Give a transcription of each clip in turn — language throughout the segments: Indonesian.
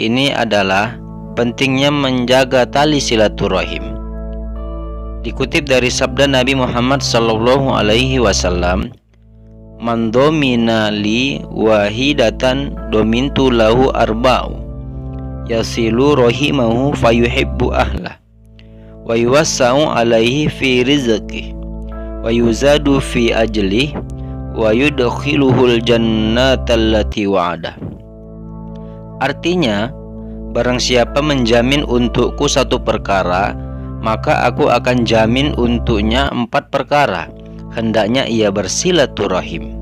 Ini adalah pentingnya menjaga tali silaturahim. Dikutip dari sabda Nabi Muhammad sallallahu alaihi wasallam, "Man domina li wahidatan domintu lahu arba'u yasilu rahimahu fayuhibbu ahlah wa yuwassa'u alaihi fi rizqih wa yuzadu fi ajlih wa yudkhiluhul jannata allati wa'ada." Artinya, barang siapa menjamin untukku satu perkara, maka aku akan jamin untuknya 4 perkara. Hendaknya ia bersilaturahim.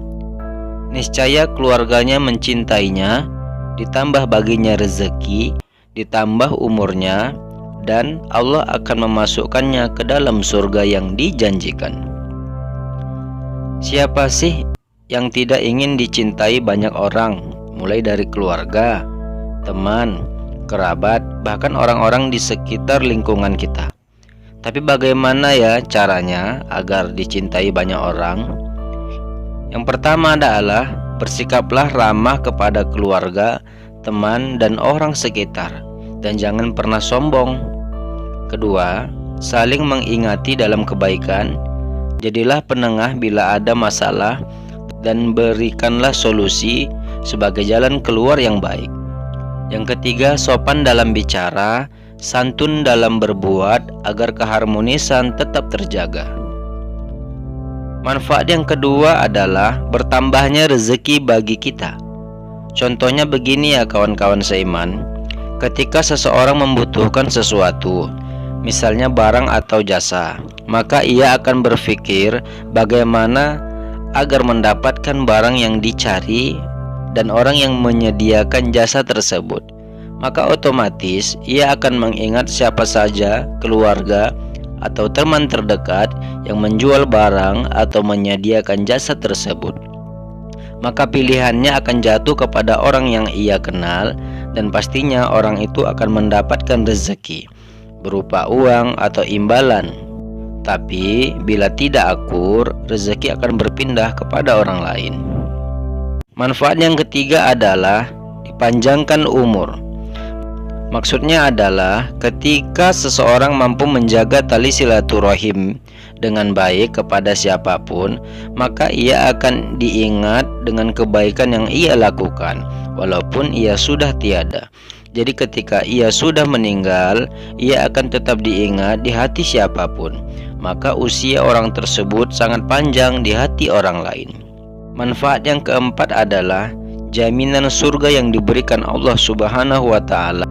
Niscaya keluarganya mencintainya, ditambah baginya rezeki, ditambah umurnya, dan Allah akan memasukkannya ke dalam surga yang dijanjikan. Siapa sih yang tidak ingin dicintai banyak orang, mulai dari keluarga, teman, kerabat, bahkan orang-orang di sekitar lingkungan kita. Tapi bagaimana ya caranya agar dicintai banyak orang? Yang pertama adalah bersikaplah ramah kepada keluarga, teman, dan orang sekitar, dan jangan pernah sombong. Kedua, saling mengingati dalam kebaikan. Jadilah penengah bila ada masalah, dan berikanlah solusi sebagai jalan keluar yang baik. Yang ketiga, sopan dalam bicara, santun dalam berbuat, agar keharmonisan tetap terjaga. Manfaat yang kedua adalah bertambahnya rezeki bagi kita. Contohnya begini ya kawan-kawan seiman, ketika seseorang membutuhkan sesuatu, misalnya barang atau jasa, maka ia akan berpikir bagaimana agar mendapatkan barang yang dicari dan orang yang menyediakan jasa tersebut. Maka otomatis ia akan mengingat siapa saja keluarga atau teman terdekat yang menjual barang atau menyediakan jasa tersebut. Maka pilihannya akan jatuh kepada orang yang ia kenal, dan pastinya orang itu akan mendapatkan rezeki berupa uang atau imbalan. Tapi bila tidak akur, rezeki akan berpindah kepada orang lain. Manfaat yang ketiga adalah dipanjangkan umur. Maksudnya adalah ketika seseorang mampu menjaga tali silaturahim dengan baik kepada siapapun, maka ia akan diingat dengan kebaikan yang ia lakukan walaupun ia sudah tiada. Jadi ketika ia sudah meninggal, ia akan tetap diingat di hati siapapun. Maka usia orang tersebut sangat panjang di hati orang lain. Manfaat yang keempat adalah jaminan surga yang diberikan Allah Subhanahu wa Ta'ala.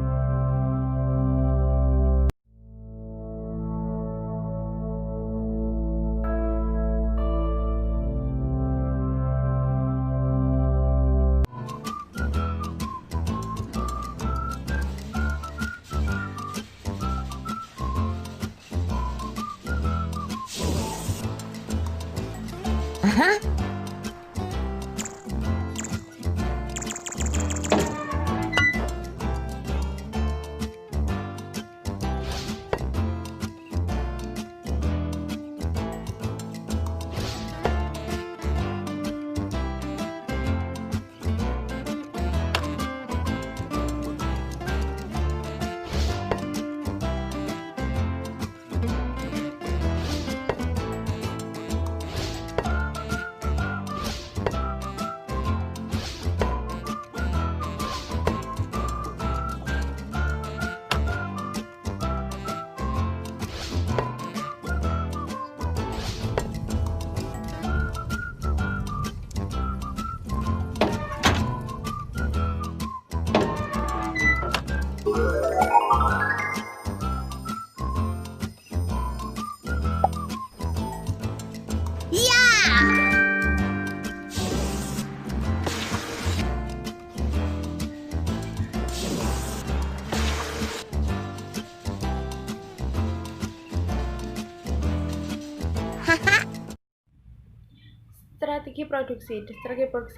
Strategi produksi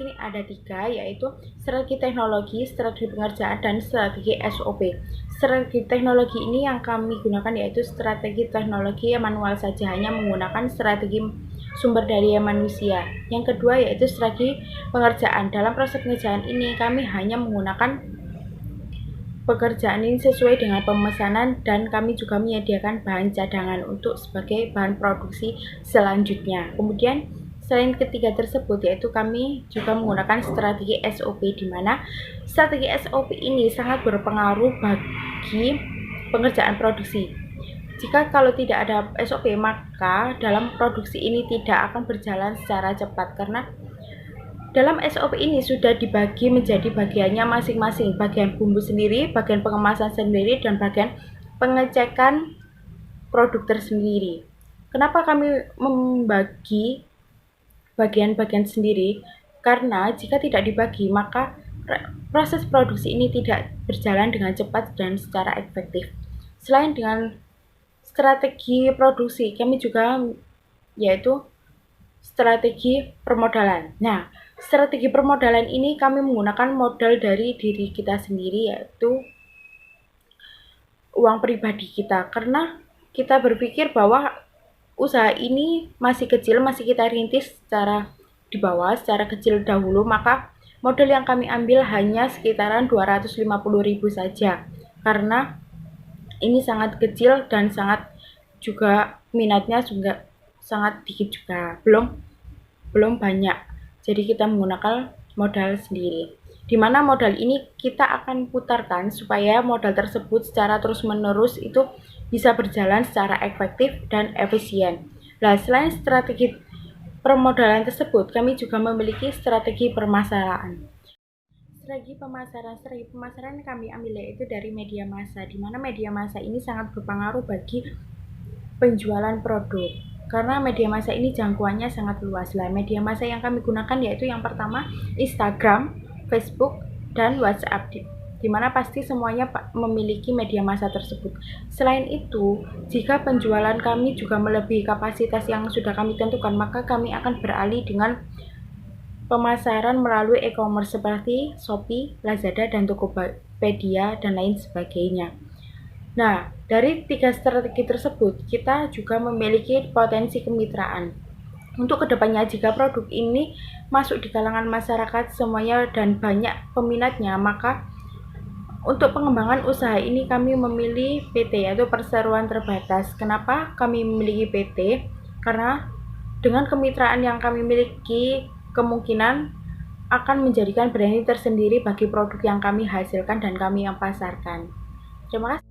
ini ada 3, yaitu strategi teknologi, strategi pengerjaan, dan strategi SOP. Strategi teknologi ini yang kami gunakan yaitu strategi teknologi manual saja, hanya menggunakan strategi sumber daya manusia. Yang kedua yaitu strategi pengerjaan. Dalam proses pengerjaan ini kami hanya menggunakan pekerjaan ini sesuai dengan pemesanan, dan kami juga menyediakan bahan cadangan untuk sebagai bahan produksi selanjutnya. Kemudian selain ketiga tersebut yaitu kami juga menggunakan strategi SOP, di mana strategi SOP ini sangat berpengaruh bagi pengerjaan produksi. Jika kalau tidak ada SOP, maka dalam produksi ini tidak akan berjalan secara cepat, karena dalam SOP ini sudah dibagi menjadi bagiannya masing-masing, bagian bumbu sendiri, bagian pengemasan sendiri, dan bagian pengecekan produk tersendiri. Kenapa kami membagi bagian-bagian sendiri? Karena jika tidak dibagi, maka proses produksi ini tidak berjalan dengan cepat dan secara efektif. Selain dengan strategi produksi, kami juga yaitu strategi permodalan. Nah, strategi permodalan ini kami menggunakan modal dari diri kita sendiri, yaitu uang pribadi kita, karena kita berpikir bahwa usaha ini masih kecil, masih kita rintis secara di bawah, secara kecil dahulu, maka modal yang kami ambil hanya sekitaran 250.000 saja, karena ini sangat kecil dan sangat juga minatnya juga sangat dikit juga, belum banyak. Jadi kita menggunakan modal sendiri, di mana modal ini kita akan putarkan supaya modal tersebut secara terus-menerus itu bisa berjalan secara efektif dan efisien. Nah, selain strategi permodalan tersebut, kami juga memiliki strategi pemasaran. Strategi pemasaran kami ambil yaitu dari media massa, di mana media massa ini sangat berpengaruh bagi penjualan produk, karena media massa ini jangkauannya sangat luas. Lah, media massa yang kami gunakan yaitu yang pertama Instagram, Facebook, dan WhatsApp, di mana pasti semuanya memiliki media massa tersebut. Selain itu, jika penjualan kami juga melebihi kapasitas yang sudah kami tentukan, maka kami akan beralih dengan pemasaran melalui e-commerce seperti Shopee, Lazada, dan Tokopedia, dan lain sebagainya. Nah, dari 3 strategi tersebut, kita juga memiliki potensi kemitraan. Untuk kedepannya, jika produk ini masuk di kalangan masyarakat semuanya dan banyak peminatnya, maka untuk pengembangan usaha ini kami memilih PT, yaitu perseroan terbatas. Kenapa kami memiliki PT? Karena dengan kemitraan yang kami miliki, kemungkinan akan menjadikan branding tersendiri bagi produk yang kami hasilkan dan kami yang pasarkan. Terima kasih.